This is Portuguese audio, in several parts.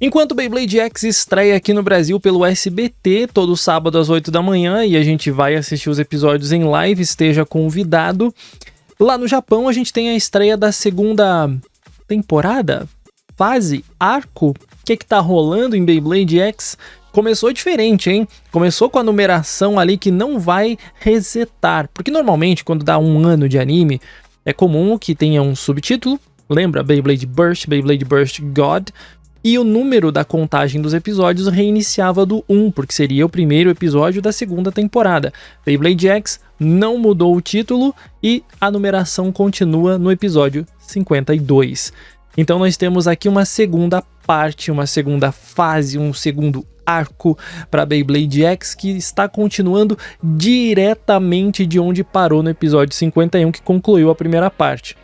Enquanto Beyblade X estreia aqui no Brasil pelo SBT todo sábado às 8 da manhã e a gente vai assistir os episódios em live, esteja convidado. Lá no Japão a gente tem a estreia da segunda temporada, fase, arco. O que tá rolando em Beyblade X? Começou diferente, hein? Começou com a numeração ali que não vai resetar, porque normalmente quando dá um ano de anime é comum que tenha um subtítulo, lembra? Beyblade Burst God. E o número da contagem dos episódios reiniciava do 1, porque seria o primeiro episódio da segunda temporada. Beyblade X não mudou o título e a numeração continua no episódio 52. Então nós temos aqui uma segunda parte, uma segunda fase, um segundo arco para Beyblade X que está continuando diretamente de onde parou no episódio 51, que concluiu a primeira parte.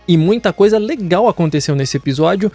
E muita coisa legal aconteceu nesse episódio.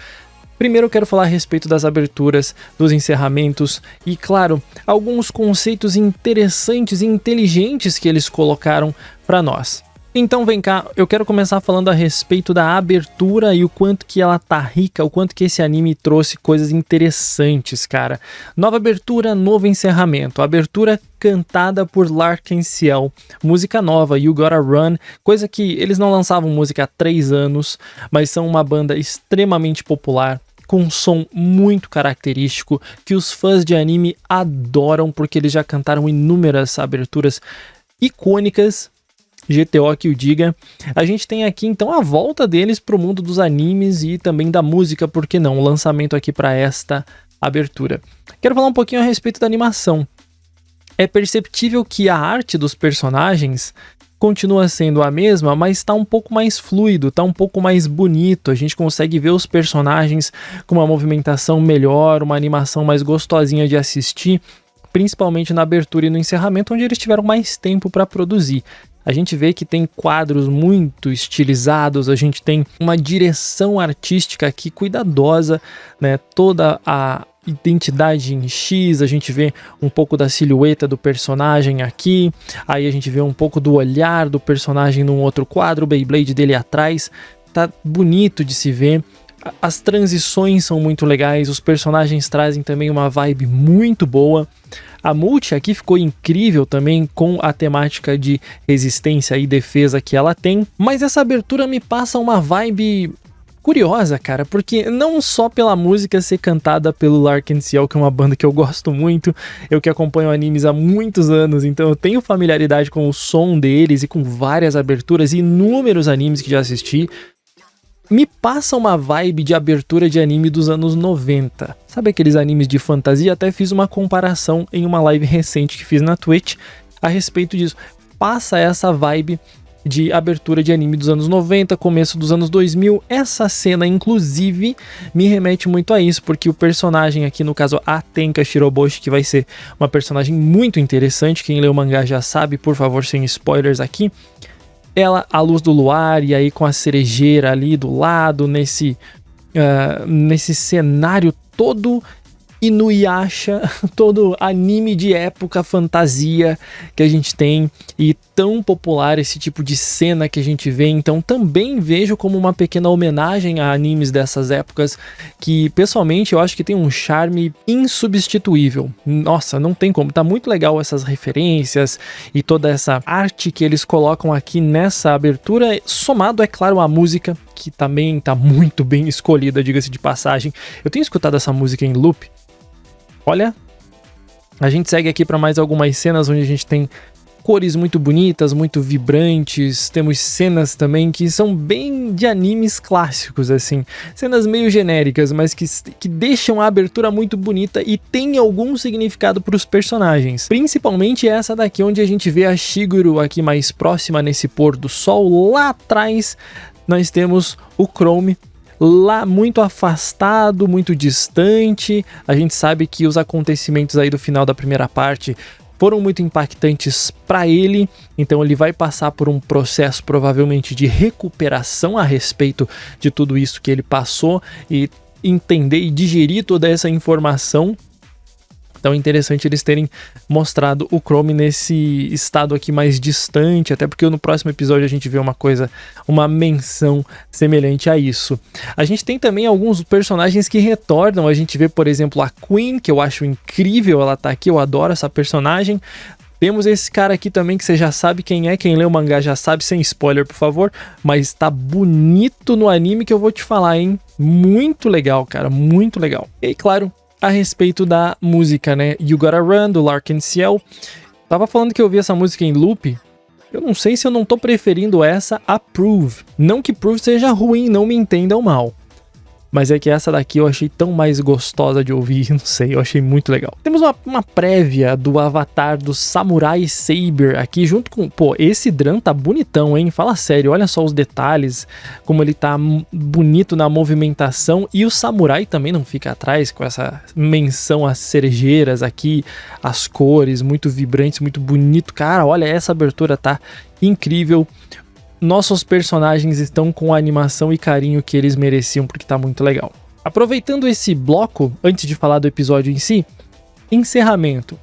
Primeiro eu quero falar a respeito das aberturas, dos encerramentos e, claro, alguns conceitos interessantes e inteligentes que eles colocaram para nós. Então vem cá, eu quero começar falando a respeito da abertura e o quanto que ela tá rica, o quanto que esse anime trouxe coisas interessantes, cara. Nova abertura, novo encerramento. Abertura cantada por Larkin Ciel, música nova, You Gotta Run, coisa que eles não lançavam música há 3 anos, mas são uma banda extremamente popular, com um som muito característico, que os fãs de anime adoram, porque eles já cantaram inúmeras aberturas icônicas, GTO que o diga. A gente tem aqui então a volta deles pro mundo dos animes e também da música, por que não? O lançamento aqui para esta abertura. Quero falar um pouquinho a respeito da animação. É perceptível que a arte dos personagens continua sendo a mesma, mas está um pouco mais fluido, está um pouco mais bonito. A gente consegue ver os personagens com uma movimentação melhor, uma animação mais gostosinha de assistir, principalmente na abertura e no encerramento, onde eles tiveram mais tempo para produzir. A gente vê que tem quadros muito estilizados, a gente tem uma direção artística aqui cuidadosa, né? Toda a identidade em X, a gente vê um pouco da silhueta do personagem aqui, aí a gente vê um pouco do olhar do personagem num outro quadro, o Beyblade dele atrás, tá bonito de se ver. As transições são muito legais, os personagens trazem também uma vibe muito boa. A multi aqui ficou incrível também com a temática de resistência e defesa que ela tem, mas essa abertura me passa uma vibe curiosa, cara, porque não só pela música ser cantada pelo Larkin Ciel, que é uma banda que eu gosto muito, eu que acompanho animes há muitos anos, então eu tenho familiaridade com o som deles e com várias aberturas e inúmeros animes que já assisti, me passa uma vibe de abertura de anime dos anos 90. Sabe aqueles animes de fantasia? Até fiz uma comparação em uma live recente que fiz na Twitch a respeito disso. Passa essa vibe de abertura de anime dos anos 90, começo dos anos 2000. Essa cena, inclusive, me remete muito a isso, porque o personagem aqui, no caso, a Tenka Shiroboshi, que vai ser uma personagem muito interessante, quem lê o mangá já sabe, por favor, sem spoilers aqui. Ela, à luz do luar, e aí com a cerejeira ali do lado, nesse cenário todo Inuyasha, todo anime de época, fantasia que a gente tem, e tão popular esse tipo de cena que a gente vê, então também vejo como uma pequena homenagem a animes dessas épocas, que pessoalmente eu acho que tem um charme insubstituível. Nossa, não tem como, tá muito legal essas referências e toda essa arte que eles colocam aqui nessa abertura, somado, é claro, à música, que também tá muito bem escolhida, diga-se de passagem. Eu tenho escutado essa música em loop. Olha, a gente segue aqui para mais algumas cenas onde a gente tem cores muito bonitas, muito vibrantes, temos cenas também que são bem de animes clássicos, assim, cenas meio genéricas, mas que deixam a abertura muito bonita e tem algum significado para os personagens, principalmente essa daqui onde a gente vê a Shiguru aqui mais próxima nesse pôr do sol. Lá atrás nós temos o Chrome, lá muito afastado, muito distante. A gente sabe que os acontecimentos aí do final da primeira parte foram muito impactantes para ele, então ele vai passar por um processo provavelmente de recuperação a respeito de tudo isso que ele passou e entender e digerir toda essa informação Então é interessante eles terem mostrado o Chrome nesse estado aqui mais distante, até porque no próximo episódio a gente vê uma menção semelhante a isso. A gente tem também alguns personagens que retornam, a gente vê, por exemplo, a Queen, que eu acho incrível, ela tá aqui, eu adoro essa personagem. Temos esse cara aqui também que você já sabe quem é, quem lê o mangá já sabe, sem spoiler, por favor, mas tá bonito no anime que eu vou te falar, hein? Muito legal, cara, muito legal. E claro, a respeito da música, né? You Gotta Run, do Larkin Ciel. Tava falando que eu vi essa música em loop. Eu não sei se eu não tô preferindo essa a Prove. Não que Prove seja ruim, não me entendam mal. Mas é que essa daqui eu achei tão mais gostosa de ouvir, não sei, eu achei muito legal. Temos uma prévia do avatar do Samurai Saber aqui, junto com... Pô, esse drum tá bonitão, hein? Fala sério, olha só os detalhes, como ele tá bonito na movimentação. E o Samurai também não fica atrás, com essa menção às cerejeiras aqui, as cores muito vibrantes, muito bonito. Cara, olha, essa abertura tá incrível. Nossos personagens estão com a animação e carinho que eles mereciam, porque tá muito legal. Aproveitando esse bloco, antes de falar do episódio em si, encerramento.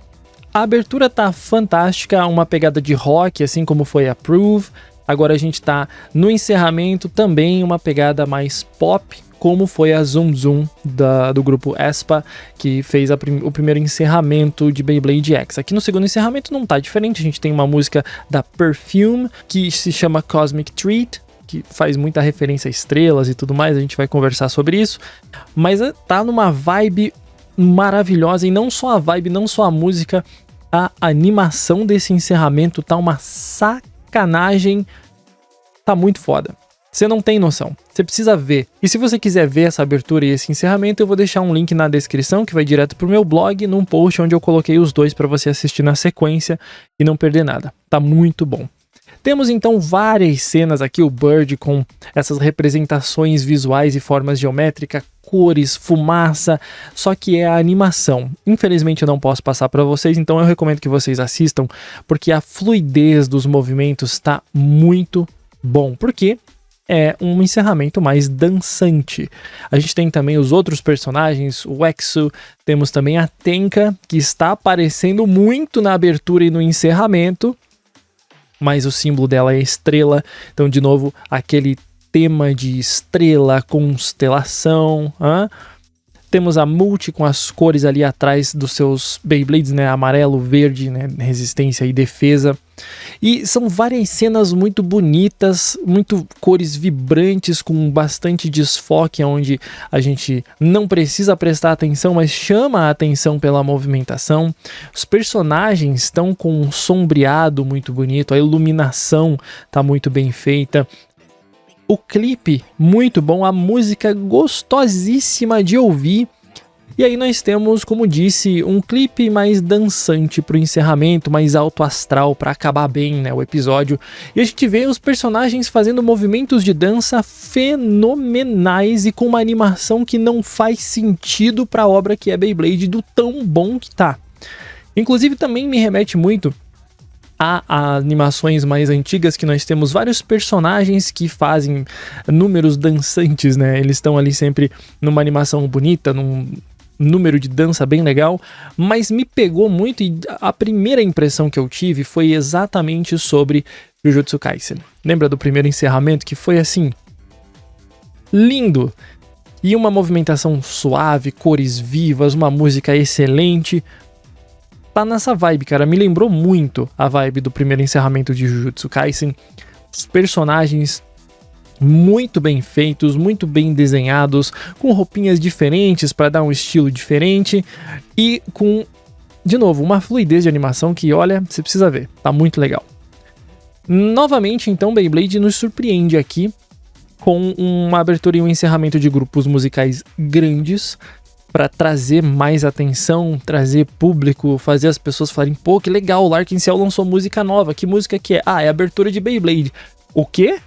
A abertura tá fantástica, uma pegada de rock, assim como foi a Prove. Agora a gente tá no encerramento também, uma pegada mais pop, como foi a Zoom Zoom do grupo aespa, que fez o primeiro encerramento de Beyblade X. Aqui no segundo encerramento não tá diferente, a gente tem uma música da Perfume, que se chama Cosmic Treat, que faz muita referência a estrelas e tudo mais, a gente vai conversar sobre isso, mas tá numa vibe maravilhosa, e não só a vibe, não só a música, a animação desse encerramento tá uma sacanagem, tá muito foda. Você não tem noção, você precisa ver. E se você quiser ver essa abertura e esse encerramento, eu vou deixar um link na descrição que vai direto pro meu blog, num post onde eu coloquei os dois para você assistir na sequência e não perder nada. Tá muito bom. Temos então várias cenas aqui, o Bird com essas representações visuais e formas geométricas, cores, fumaça, só que é a animação. Infelizmente eu não posso passar para vocês, então eu recomendo que vocês assistam, porque a fluidez dos movimentos tá muito bom. Por quê? É um encerramento mais dançante. A gente tem também os outros personagens, o Exo, temos também a Tenka, que está aparecendo muito na abertura e no encerramento, mas o símbolo dela é estrela, então de novo aquele tema de estrela, constelação. Temos a Multi com as cores ali atrás dos seus Beyblades, né? Amarelo, verde, né? Resistência e defesa. E são várias cenas muito bonitas, muito cores vibrantes, com bastante desfoque, onde a gente não precisa prestar atenção, mas chama a atenção pela movimentação. Os personagens estão com um sombreado muito bonito, a iluminação está muito bem feita. O clipe muito bom, a música gostosíssima de ouvir. E aí nós temos, como disse, um clipe mais dançante para o encerramento, mais alto astral para acabar bem, né, o episódio. E a gente vê os personagens fazendo movimentos de dança fenomenais e com uma animação que não faz sentido para a obra que é Beyblade, do tão bom que tá. Inclusive também me remete muito a animações mais antigas, que nós temos vários personagens que fazem números dançantes, né? Eles estão ali sempre numa animação bonita, num número de dança bem legal, mas me pegou muito e a primeira impressão que eu tive foi exatamente sobre Jujutsu Kaisen. Lembra do primeiro encerramento que foi assim? Lindo! E uma movimentação suave, cores vivas, uma música excelente. Tá nessa vibe, cara. Me lembrou muito a vibe do primeiro encerramento de Jujutsu Kaisen. Os personagens muito bem feitos, muito bem desenhados, com roupinhas diferentes para dar um estilo diferente e com, de novo, uma fluidez de animação que, olha, você precisa ver. Tá muito legal. Novamente, então, Beyblade nos surpreende aqui com uma abertura e um encerramento de grupos musicais grandes, para trazer mais atenção, trazer público, fazer as pessoas falarem, pô, que legal, o Larkin Ciel lançou música nova, que música que é? Ah, é a abertura de Beyblade. O quê?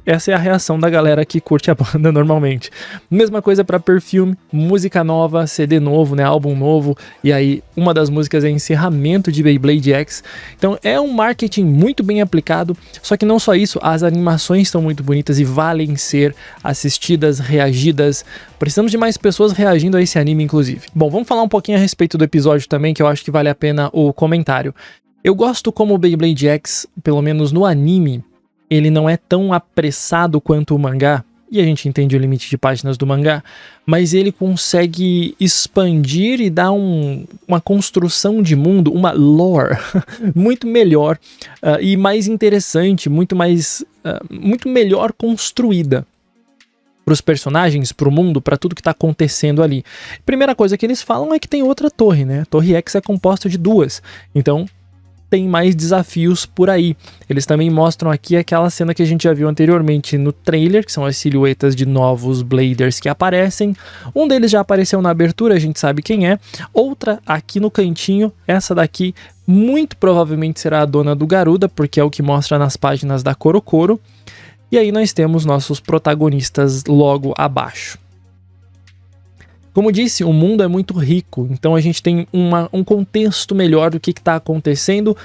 essa é a reação da galera que curte a banda normalmente. Mesma coisa pra Perfume, música nova, CD novo, né, álbum novo, e aí uma das músicas é encerramento de Beyblade X. Então é um marketing muito bem aplicado, só que não só isso, as animações estão muito bonitas e valem ser assistidas, reagidas. Precisamos de mais pessoas reagindo a esse anime, inclusive. Bom, vamos falar um pouquinho a respeito do episódio também, que eu acho que vale a pena o comentário. Eu gosto como o Beyblade X, pelo menos no anime, ele não é tão apressado quanto o mangá, e a gente entende o limite de páginas do mangá, mas ele consegue expandir e dar uma construção de mundo, uma lore muito melhor e mais interessante, muito melhor construída para os personagens, para o mundo, para tudo que está acontecendo ali. Primeira coisa que eles falam é que tem outra torre, né? A torre X é composta de duas, então tem mais desafios por aí. Eles também mostram aqui aquela cena que a gente já viu anteriormente no trailer, que são as silhuetas de novos Bladers que aparecem. Um deles já apareceu na abertura, a gente sabe quem é. Outra aqui no cantinho, essa daqui muito provavelmente será a dona do Garuda, porque é o que mostra nas páginas da CoroCoro. E aí nós temos nossos protagonistas logo abaixo. Como disse, o mundo é muito rico, então a gente tem um contexto melhor do que está acontecendo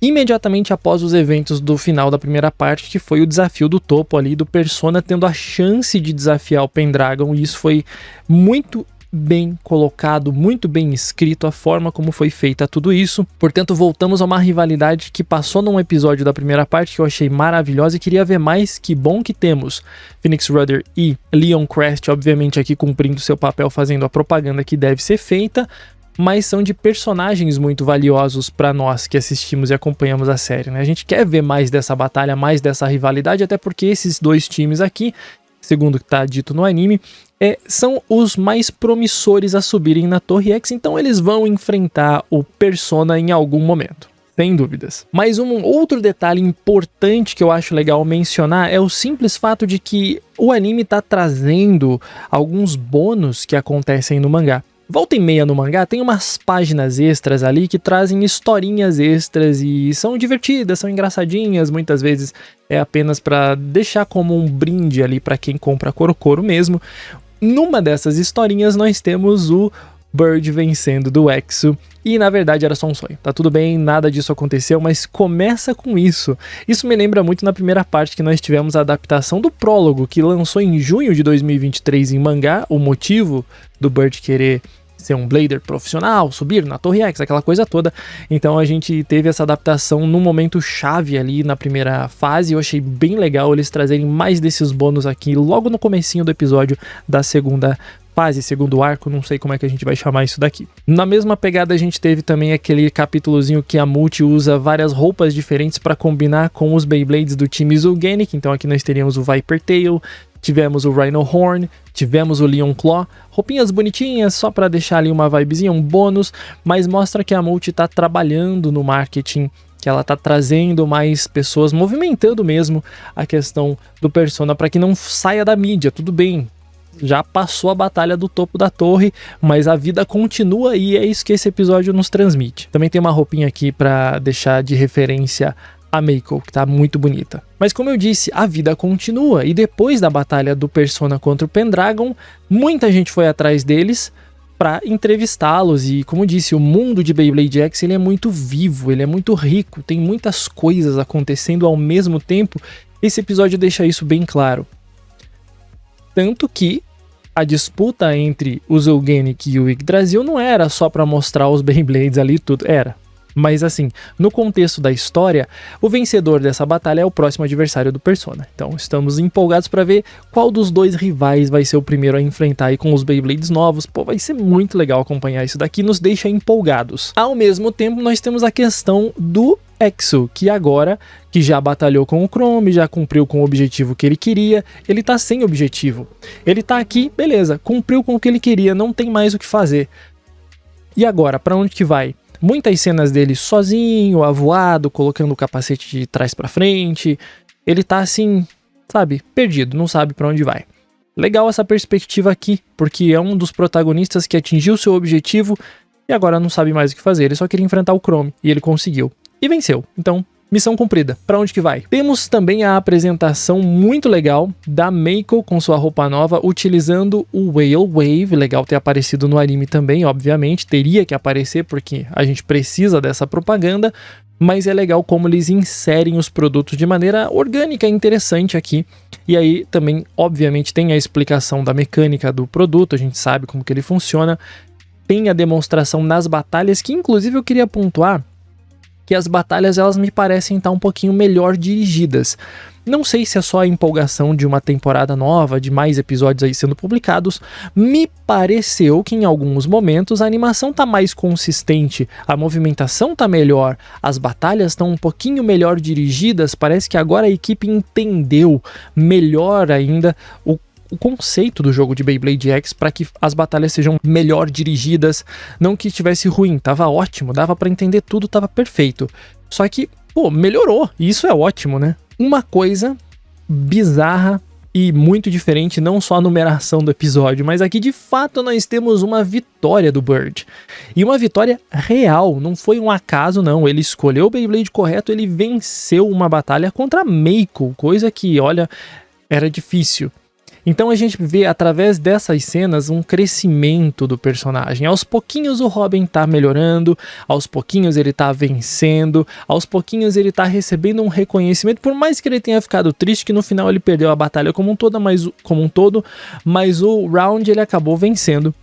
imediatamente após os eventos do final da primeira parte, que foi o desafio do topo ali, do Persona tendo a chance de desafiar o Pendragon, e isso foi muito bem colocado, muito bem escrito, a forma como foi feita tudo isso. Portanto, voltamos a uma rivalidade que passou num episódio da primeira parte que eu achei maravilhosa e queria ver mais. Que bom que temos Phoenix Rudder e Leon Crest, obviamente aqui cumprindo seu papel, fazendo a propaganda que deve ser feita, mas são de personagens muito valiosos para nós que assistimos e acompanhamos a série, né? A gente quer ver mais dessa batalha, mais dessa rivalidade, até porque esses dois times aqui, segundo o que está dito no anime, são os mais promissores a subirem na Torre X, então eles vão enfrentar o Persona em algum momento, sem dúvidas. Mas um outro detalhe importante que eu acho legal mencionar é o simples fato de que o anime está trazendo alguns bônus que acontecem no mangá. Volta e meia no mangá tem umas páginas extras ali que trazem historinhas extras e são divertidas, são engraçadinhas, muitas vezes é apenas para deixar como um brinde ali para quem compra a CoroCoro mesmo. Numa dessas historinhas nós temos o Bird vencendo do Exo, e na verdade era só um sonho, tá tudo bem, nada disso aconteceu, mas começa com isso. Isso me lembra muito na primeira parte que nós tivemos a adaptação do prólogo, que lançou em junho de 2023 em mangá, o motivo do Bird querer ser um Blader profissional, subir na Torre X, aquela coisa toda. Então a gente teve essa adaptação num momento chave ali na primeira fase. Eu achei bem legal eles trazerem mais desses bônus aqui logo no comecinho do episódio da segunda fase, segundo arco, não sei como é que a gente vai chamar isso daqui. Na mesma pegada a gente teve também aquele capítulozinho que a Multi usa várias roupas diferentes para combinar com os Beyblades do time Zul'Genic. Então aqui nós teríamos o Viper Tail, tivemos o Rhino Horn, tivemos o Leon Claw, roupinhas bonitinhas só para deixar ali uma vibezinha, um bônus, mas mostra que a Multi tá trabalhando no marketing, que ela tá trazendo mais pessoas, movimentando mesmo a questão do Persona para que não saia da mídia. Tudo bem, já passou a batalha do topo da torre, mas a vida continua e é isso que esse episódio nos transmite. Também tem uma roupinha aqui para deixar de referência a Meiko, que tá muito bonita. Mas como eu disse, a vida continua, e depois da batalha do Persona contra o Pendragon, muita gente foi atrás deles para entrevistá-los, e como disse, o mundo de Beyblade X ele é muito vivo, ele é muito rico, tem muitas coisas acontecendo ao mesmo tempo. Esse episódio deixa isso bem claro. Tanto que a disputa entre o Zul'Genic e o Yggdrasil não era só para mostrar os Beyblades ali, tudo era. Mas assim, no contexto da história, o vencedor dessa batalha é o próximo adversário do Persona. Então estamos empolgados para ver qual dos dois rivais vai ser o primeiro a enfrentar aí com os Beyblades novos. Pô, vai ser muito legal acompanhar isso daqui, nos deixa empolgados. Ao mesmo tempo, nós temos a questão do Exo, que agora, que já batalhou com o Chrome, já cumpriu com o objetivo que ele queria, ele tá sem objetivo. Ele tá aqui, beleza, cumpriu com o que ele queria, não tem mais o que fazer. E agora, para onde que vai? Muitas cenas dele sozinho, avoado, colocando o capacete de trás pra frente. Ele tá assim, sabe, perdido, não sabe pra onde vai. Legal essa perspectiva aqui, porque é um dos protagonistas que atingiu seu objetivo e agora não sabe mais o que fazer. Ele só queria enfrentar o Chrome e ele conseguiu. E venceu. Então, Missão cumprida. Pra onde que vai? Temos também a apresentação muito legal da Meiko com sua roupa nova, utilizando o Whale Wave. Legal ter aparecido no anime também, obviamente. Teria que aparecer porque a gente precisa dessa propaganda. Mas é legal como eles inserem os produtos de maneira orgânica e interessante aqui. E aí também, obviamente, tem a explicação da mecânica do produto. A gente sabe como que ele funciona. Tem a demonstração nas batalhas, que inclusive eu queria pontuar que as batalhas elas me parecem estar um pouquinho melhor dirigidas. Não sei se é só a empolgação de uma temporada nova, de mais episódios aí sendo publicados. Me pareceu que em alguns momentos a animação tá mais consistente, a movimentação tá melhor, as batalhas estão um pouquinho melhor dirigidas. Parece que agora a equipe entendeu melhor ainda o conceito do jogo de Beyblade X para que as batalhas sejam melhor dirigidas, não que estivesse ruim, tava ótimo, dava para entender tudo, tava perfeito. Só que, melhorou, e isso é ótimo, né? Uma coisa bizarra e muito diferente, não só a numeração do episódio, mas aqui de fato nós temos uma vitória do Bird. E uma vitória real, não foi um acaso não, ele escolheu o Beyblade correto, ele venceu uma batalha contra a Meiko, coisa que, olha, era difícil. Então a gente vê através dessas cenas um crescimento do personagem. Aos pouquinhos o Robin tá melhorando, aos pouquinhos ele tá vencendo, aos pouquinhos ele tá recebendo um reconhecimento, por mais que ele tenha ficado triste que no final ele perdeu a batalha como um todo, mas o round ele acabou vencendo.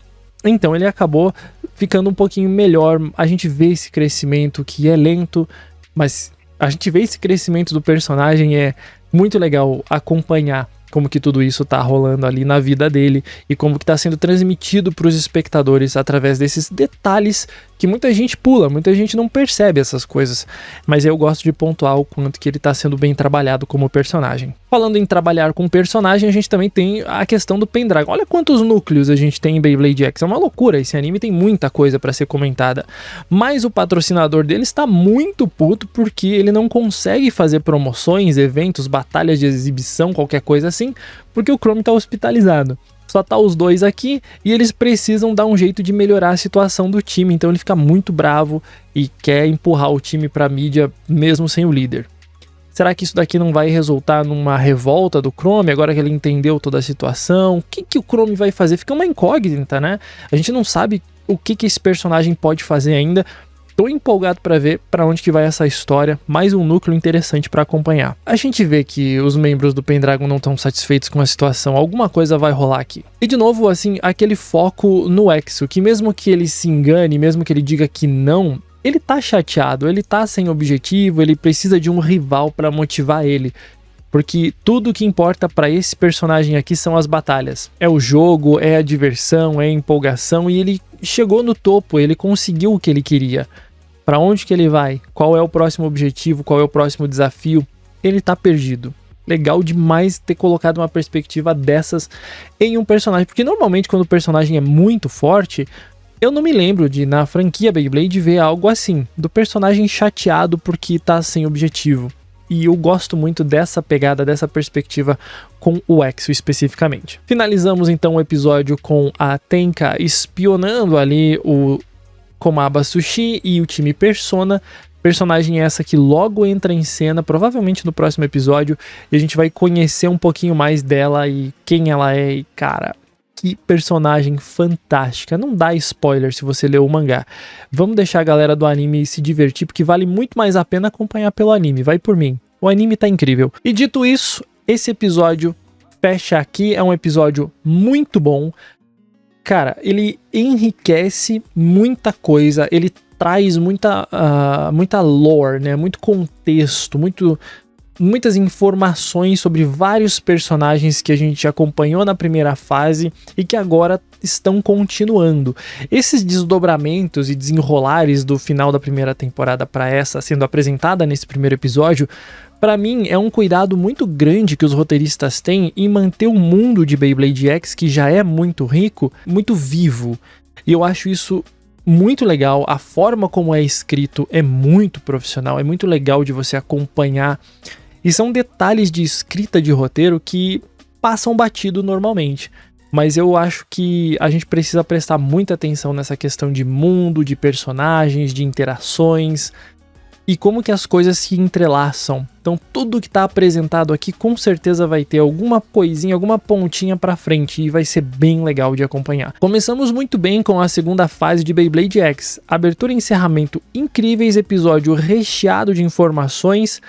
Então ele acabou ficando um pouquinho melhor. A gente vê esse crescimento que é lento, mas a gente vê esse crescimento do personagem, é muito legal acompanhar como que tudo isso tá rolando ali na vida dele e como que tá sendo transmitido para os espectadores através desses detalhes que muita gente pula, muita gente não percebe essas coisas, mas eu gosto de pontuar o quanto que ele tá sendo bem trabalhado como personagem. Falando em trabalhar com personagem, a gente também tem a questão do Pendragon. Olha quantos núcleos a gente tem em Beyblade X, é uma loucura, esse anime tem muita coisa para ser comentada, mas o patrocinador dele está muito puto porque ele não consegue fazer promoções, eventos, batalhas de exibição, qualquer coisa assim, porque o Chrome tá hospitalizado. Só tá os dois aqui e eles precisam dar um jeito de melhorar a situação do time, então ele fica muito bravo e quer empurrar o time pra mídia mesmo sem o líder. Será que isso daqui não vai resultar numa revolta do Chrome agora que ele entendeu toda a situação? O que o Chrome vai fazer? Fica uma incógnita, né? A gente não sabe o que esse personagem pode fazer ainda. Tô empolgado para ver para onde que vai essa história, mais um núcleo interessante para acompanhar. A gente vê que os membros do Pendragon não estão satisfeitos com a situação, alguma coisa vai rolar aqui. E de novo, assim, aquele foco no Exo, que mesmo que ele se engane, mesmo que ele diga que não, ele tá chateado, ele tá sem objetivo, ele precisa de um rival para motivar ele. Porque tudo que importa para esse personagem aqui são as batalhas. É o jogo, é a diversão, é a empolgação, e ele chegou no topo, ele conseguiu o que ele queria. Para onde que ele vai? Qual é o próximo objetivo? Qual é o próximo desafio? Ele tá perdido. Legal demais ter colocado uma perspectiva dessas em um personagem, porque normalmente quando o personagem é muito forte, eu não me lembro de, na franquia Beyblade, ver algo assim, do personagem chateado porque tá sem objetivo. E eu gosto muito dessa pegada, dessa perspectiva com o Exo especificamente. Finalizamos então o episódio com a Tenka espionando ali o Komaba Sushi e o time Persona. Personagem essa que logo entra em cena, provavelmente no próximo episódio, e a gente vai conhecer um pouquinho mais dela e quem ela é. E cara, que personagem fantástica. Não dá spoiler se você leu o mangá. Vamos deixar a galera do anime se divertir, porque vale muito mais a pena acompanhar pelo anime. Vai por mim. O anime tá incrível. E dito isso, esse episódio fecha aqui. É um episódio muito bom. Cara, ele enriquece muita coisa. Ele traz muita lore, né? Muito contexto, muitas informações sobre vários personagens que a gente acompanhou na primeira fase e que agora estão continuando. Esses desdobramentos e desenrolares do final da primeira temporada para essa sendo apresentada nesse primeiro episódio, para mim é um cuidado muito grande que os roteiristas têm em manter o mundo de Beyblade X, que já é muito rico, muito vivo. E eu acho isso muito legal. A forma como é escrito é muito profissional, é muito legal de você acompanhar. E são detalhes de escrita de roteiro que passam batido normalmente. Mas eu acho que a gente precisa prestar muita atenção nessa questão de mundo, de personagens, de interações. e como que as coisas se entrelaçam. Então tudo que está apresentado aqui com certeza vai ter alguma coisinha, alguma pontinha para frente e vai ser bem legal de acompanhar. Começamos muito bem com a segunda fase de Beyblade X. Abertura e encerramento incríveis, episódio recheado de informações,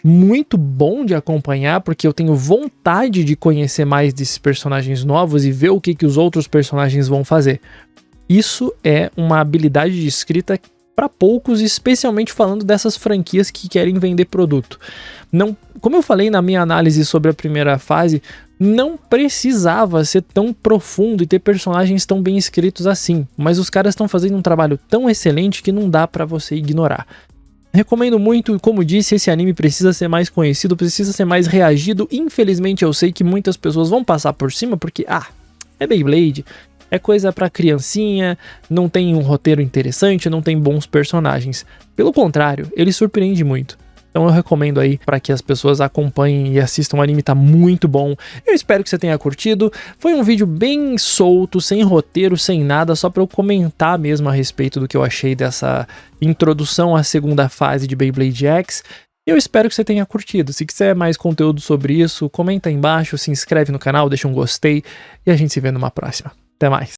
muito bom de acompanhar, porque eu tenho vontade de conhecer mais desses personagens novos e ver o que os outros personagens vão fazer. Isso é uma habilidade de escrita para poucos, especialmente falando dessas franquias que querem vender produto. Não, como eu falei na minha análise sobre a primeira fase, não precisava ser tão profundo e ter personagens tão bem escritos assim, mas os caras estão fazendo um trabalho tão excelente que não dá para você ignorar. Recomendo muito, como disse, esse anime precisa ser mais conhecido, precisa ser mais reagido. Infelizmente eu sei que muitas pessoas vão passar por cima porque, é Beyblade, é coisa pra criancinha, não tem um roteiro interessante, não tem bons personagens. Pelo contrário, ele surpreende muito. Então eu recomendo aí para que as pessoas acompanhem e assistam, o anime tá muito bom. Eu espero que você tenha curtido. Foi um vídeo bem solto, sem roteiro, sem nada, só para eu comentar mesmo a respeito do que eu achei dessa introdução à segunda fase de Beyblade X. Eu espero que você tenha curtido. Se quiser mais conteúdo sobre isso, comenta aí embaixo, se inscreve no canal, deixa um gostei e a gente se vê numa próxima. Até mais!